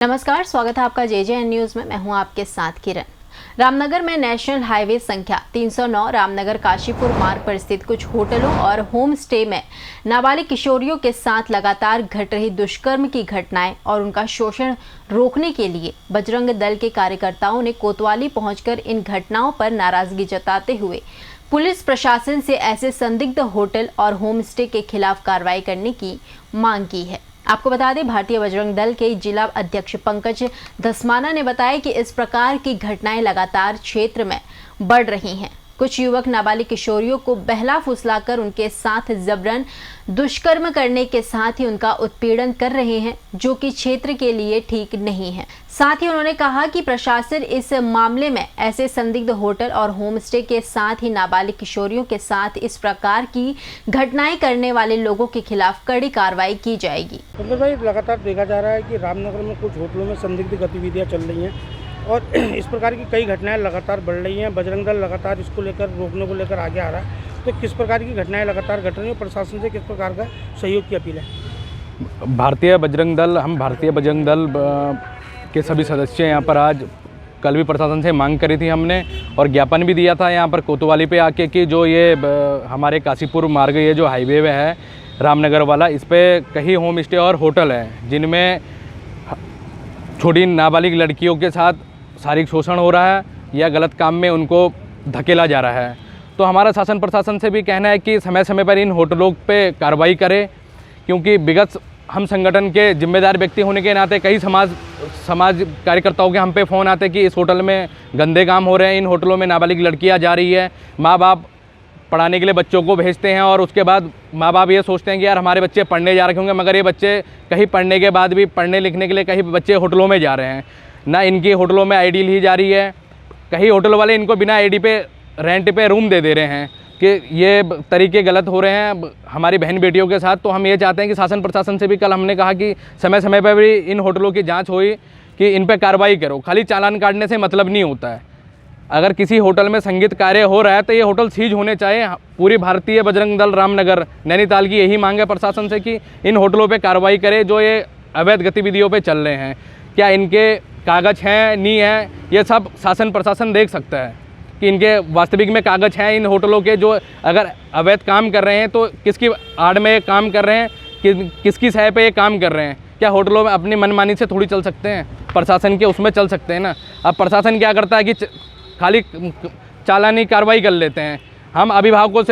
नमस्कार, स्वागत है आपका JJN न्यूज में। मैं हूं आपके साथ किरण। रामनगर में नेशनल हाईवे संख्या 309 रामनगर काशीपुर मार्ग पर स्थित कुछ होटलों और होम स्टे में नाबालिग किशोरियों के साथ लगातार घट रही दुष्कर्म की घटनाएं और उनका शोषण रोकने के लिए बजरंग दल के कार्यकर्ताओं ने कोतवाली पहुंचकर इन घटनाओं पर नाराजगी जताते हुए पुलिस प्रशासन से ऐसे संदिग्ध होटल और होम स्टे के खिलाफ कार्रवाई करने की मांग की है। आपको बता दें, भारतीय बजरंग दल के जिला अध्यक्ष पंकज धस्माना ने बताया कि इस प्रकार की घटनाएं लगातार क्षेत्र में बढ़ रही हैं। कुछ युवक नाबालिग किशोरियों को बहला फुसलाकर उनके साथ जबरन दुष्कर्म करने के साथ ही उनका उत्पीड़न कर रहे हैं, जो कि क्षेत्र के लिए ठीक नहीं है। साथ ही उन्होंने कहा कि प्रशासन इस मामले में ऐसे संदिग्ध होटल और होम स्टे के साथ ही नाबालिग किशोरियों के साथ इस प्रकार की घटनाएं करने वाले लोगों के खिलाफ कड़ी कार्रवाई की जाएगी। पंकज भाई, लगातार देखा जा रहा है कि रामनगर में कुछ होटलों में संदिग्ध गतिविधियां चल रही हैं और इस प्रकार की कई घटनाएं लगातार बढ़ रही हैं। बजरंग दल लगातार इसको लेकर रोकने को लेकर आगे आ रहा है। तो किस प्रकार की घटनाएं लगातार घट रही हैं, प्रशासन से किस प्रकार का सहयोग की अपील है? हम भारतीय बजरंग दल के सभी सदस्य यहाँ पर आज कल भी प्रशासन से मांग करी थी हमने और ज्ञापन भी दिया था यहाँ पर कोतवाली पे आके कि जो ये हमारे काशीपुर मार्ग ये जो हाईवे वे है रामनगर वाला, इस पर कई होम स्टे और होटल हैं जिनमें छोटी नाबालिग लड़कियों के साथ शारीरिक शोषण हो रहा है या गलत काम में उनको धकेला जा रहा है। तो हमारा शासन प्रशासन से भी कहना है कि समय समय पर इन होटलों पे कार्रवाई करे, क्योंकि विगत हम संगठन के जिम्मेदार व्यक्ति होने के नाते कई समाज कार्यकर्ताओं के हम पे फ़ोन आते कि इस होटल में गंदे काम हो रहे हैं, इन होटलों में नाबालिग लड़कियां जा रही है। माँ बाप पढ़ाने के लिए बच्चों को भेजते हैं और उसके बाद माँ बाप ये सोचते हैं कि यार हमारे बच्चे पढ़ने जा रहे होंगे, मगर ये बच्चे कहीं पढ़ने के बाद भी पढ़ने लिखने के लिए कहीं बच्चे होटलों में जा रहे हैं। ना इनकी होटलों में आईडी ली जा रही है, कहीं होटल वाले इनको बिना आईडी पे रेंट पे रूम दे रहे हैं कि ये तरीके गलत हो रहे हैं हमारी बहन बेटियों के साथ। तो हम ये चाहते हैं कि शासन प्रशासन से भी कल हमने कहा कि समय समय पर भी इन होटलों की जाँच हुई कि इन पर कार्रवाई करो। खाली चालान काटने से मतलब नहीं होता है। अगर किसी होटल में संगीत कार्य हो रहा है तो ये होटल सीज होने चाहिए। पूरी भारतीय बजरंग दल रामनगर नैनीताल की यही मांग है प्रशासन से कि इन होटलों पे कार्रवाई करे जो ये अवैध गतिविधियों पे चल रहे हैं। क्या इनके कागज़ हैं नहीं हैं, ये सब शासन प्रशासन देख सकता है कि इनके वास्तविक में कागज़ हैं इन होटलों के। जो अगर अवैध काम कर रहे हैं तो किसकी आड़ में ये काम कर रहे हैं, किसकी सहाय पे ये काम कर रहे हैं। क्या होटलों में अपनी मनमानी से थोड़ी चल सकते हैं, प्रशासन के उसमें चल सकते हैं ना। अब प्रशासन क्या करता है कि खाली चालानी कार्रवाई कर लेते हैं। हम अभिभावकों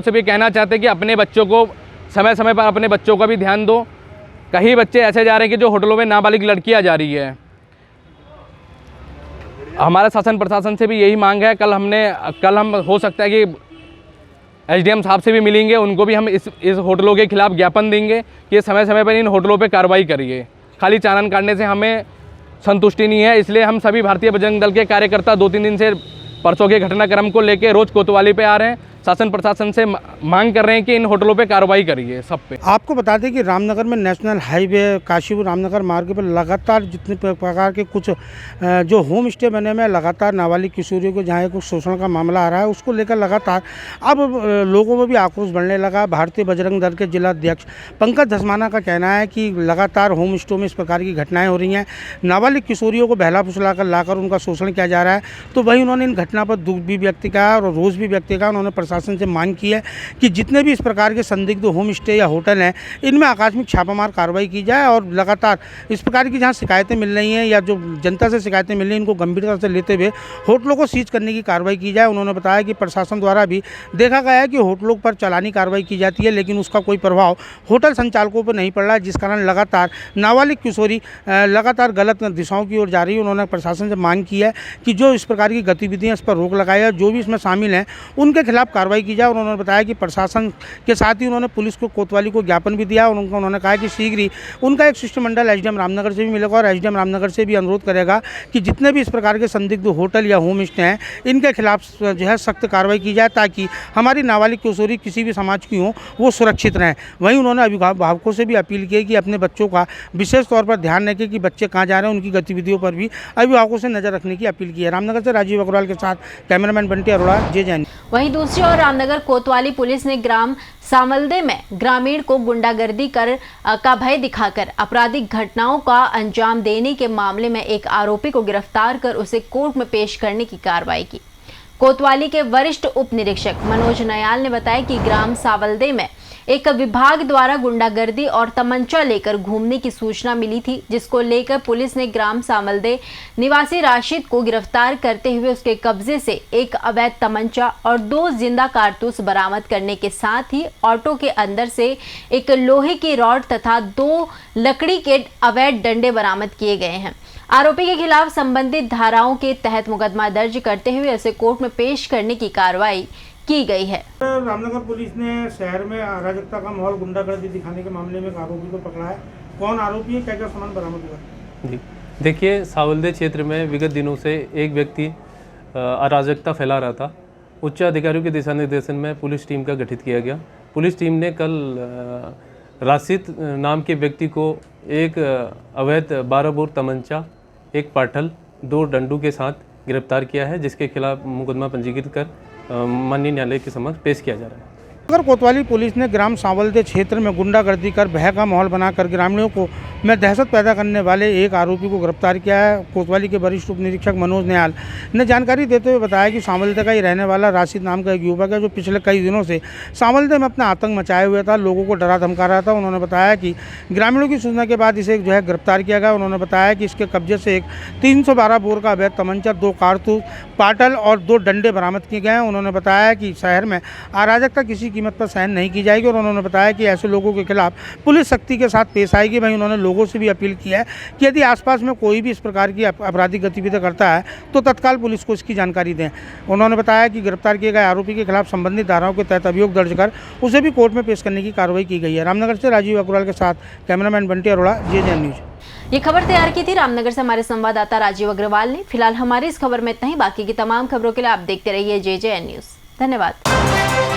से भी कहना चाहते हैं कि अपने बच्चों को समय समय पर अपने बच्चों का भी ध्यान दो। कई बच्चे ऐसे जा रहे हैं कि जो होटलों में नाबालिग लड़कियां जा रही है। हमारा शासन प्रशासन से भी यही मांग है। कल हम हो सकता है कि SDM साहब से भी मिलेंगे, उनको भी हम इस होटलों के खिलाफ ज्ञापन देंगे कि समय समय पर इन होटलों पर कार्रवाई करिए। खाली चालान काटने से हमें संतुष्टि नहीं है। इसलिए हम सभी भारतीय बजरंग दल के कार्यकर्ता 2-3 दिन से परसों के घटनाक्रम को लेकर रोज कोतवाली पे आ रहे हैं। शासन प्रशासन से मांग कर रहे हैं कि इन होटलों पे कार्रवाई करिए सब पे। आपको बता दें कि रामनगर में नेशनल हाईवे काशीपुर रामनगर मार्ग पर लगातार जितने प्रकार के कुछ जो होम स्टे बने में लगातार नाबालिग किशोरियों को जहाँ कुछ शोषण का मामला आ रहा है, उसको लेकर लगातार अब लोगों में भी आक्रोश बढ़ने लगा। भारतीय बजरंग दल के जिला अध्यक्ष पंकज धस्माना का कहना है कि लगातार होम स्टों में इस प्रकार की घटनाएँ हो रही हैं, नाबालिग किशोरियों को बहला फुसला कर लाकर उनका शोषण किया जा रहा है। तो वहीं उन्होंने इन घटना पर दुख भी व्यक्त किया और रोष भी व्यक्त किया। उन्होंने प्रशासन से मांग की है कि जितने भी इस प्रकार के संदिग्ध होम स्टे या होटल हैं, इनमें आकस्मिक छापामार कार्रवाई की जाए और लगातार इस प्रकार की जहां शिकायतें मिल रही हैं या जो जनता से शिकायतें मिल रही हैं, इनको गंभीरता से लेते हुए होटलों को सीज करने की कार्रवाई की जाए। उन्होंने बताया कि प्रशासन द्वारा भी देखा गया है कि होटलों पर चालानी कार्रवाई की जाती है, लेकिन उसका कोई प्रभाव होटल संचालकों पर नहीं पड़ रहा है, जिस कारण लगातार नाबालिग किशोरी लगातार गलत दिशाओं की ओर जा रही है। उन्होंने प्रशासन से मांग की है कि जो इस प्रकार की गतिविधियाँ इस पर रोक लगाई है, जो भी इसमें शामिल हैं उनके खिलाफ कार्रवाई की जाए। और उन्होंने बताया कि प्रशासन के साथ ही उन्होंने पुलिस को कोतवाली को ज्ञापन भी दिया और उन्होंने कहा कि शीघ्र ही उनका एक शिष्टमंडल SDM रामनगर से भी मिलेगा और SDM रामनगर से भी अनुरोध करेगा कि जितने भी इस प्रकार के संदिग्ध होटल या होम स्टे हैं, इनके खिलाफ जो है सख्त कार्रवाई की जाए, ताकि हमारी नाबालिग किशोरी किसी भी समाज की हो वो सुरक्षित रहें। वहीं उन्होंने अभिभावकों से भी अपील की कि अपने बच्चों का विशेष तौर पर ध्यान रखें कि बच्चे कहाँ जा रहे हैं, उनकी गतिविधियों पर भी अभिभावकों से नजर रखने की अपील की है। रामनगर से राजीव अग्रवाल के साथ कैमरामैन बंटी अरोड़ा, JJN। वहीं दूसरी ओर रामनगर कोतवाली पुलिस ने ग्राम सामलदे में ग्रामीण को गुंडागर्दी का भय दिखाकर आपराधिक घटनाओं का अंजाम देने के मामले में एक आरोपी को गिरफ्तार कर उसे कोर्ट में पेश करने की कार्रवाई की। कोतवाली के वरिष्ठ उप निरीक्षक मनोज नयाल ने बताया कि ग्राम सावलदे में एक विभाग द्वारा गुंडागर्दी और तमंचा लेकर घूमने की सूचना मिली थी, जिसको लेकर पुलिस ने ग्राम सामलदे निवासी राशिद को गिरफ्तार करते हुए उसके कब्जे से एक अवैध तमंचा और 2 जिंदा कारतूस बरामद करने के साथ ही ऑटो के अंदर से एक लोहे की रॉड तथा 2 लकड़ी के अवैध डंडे बरामद किए गए हैं। आरोपी के खिलाफ संबंधित धाराओं के तहत मुकदमा दर्ज करते हुए उसे कोर्ट में पेश करने की कार्रवाई की गई है। रामनगर पुलिस ने शहर में अराजकता का माहौल गुंडागर्दी दिखाने के मामले में एक आरोपी को पकड़ा है। कौन आरोपी है, क्या क्या सामान बरामद हुआ? जी देखिए, सावलदे क्षेत्र में विगत दिनों से एक व्यक्ति अराजकता फैला रहा था। उच्च अधिकारियों के दिशा निर्देशन में पुलिस टीम का गठित किया गया। पुलिस टीम ने कल राशिद नाम के व्यक्ति को एक अवैध 12 बोर तमंचा, एक पाटल, 2 डंडू के साथ गिरफ्तार किया है, जिसके खिलाफ मुकदमा पंजीकृत कर माननीय न्यायालय के समक्ष पेश किया जा रहा है। अगर कोतवाली पुलिस ने ग्राम सावलदे क्षेत्र में गुंडागर्दी कर भय का माहौल बनाकर ग्रामीणों को में दहशत पैदा करने वाले एक आरोपी को गिरफ्तार किया है। कोतवाली के वरिष्ठ उप निरीक्षक मनोज नयाल ने जानकारी देते हुए बताया कि सावलदे का ही रहने वाला राशिद नाम का एक युवक है, जो पिछले कई दिनों से सावलदे में अपना आतंक मचाए हुए था, लोगों को डरा धमका रहा था। उन्होंने बताया कि ग्रामीणों की सूचना के बाद इसे जो है गिरफ्तार किया गया। उन्होंने बताया कि इसके कब्जे से एक 312 बोर का अवैध तमंचा, 2 कारतूस, पाटल और 2 डंडे बरामद किए गए हैं। उन्होंने बताया कि शहर में अराजकता किसी कीमत पर सहन नहीं की जाएगी और उन्होंने बताया कि ऐसे लोगों के खिलाफ पुलिस सख्ती के साथ पेश आएगी। वहीं उन्होंने लोगों से भी अपील की है कि यदि आसपास में कोई भी इस प्रकार की आपराधिक गतिविधि करता है तो तत्काल पुलिस को इसकी जानकारी दें। उन्होंने बताया कि गिरफ्तार किए गए आरोपी के खिलाफ संबंधित धाराओं के तहत अभियोग दर्ज कर उसे भी कोर्ट में पेश करने की कार्रवाई की गई है। रामनगर से राजीव अग्रवाल के साथ cameraman Bunty Arora, JJ news. ये खबर तैयार की थी रामनगर से हमारे संवाददाता राजीव अग्रवाल ने। फिलहाल हमारी इस खबर में इतना ही। बाकी की तमाम खबरों के लिए आप देखते रहिए JJ न्यूज। धन्यवाद।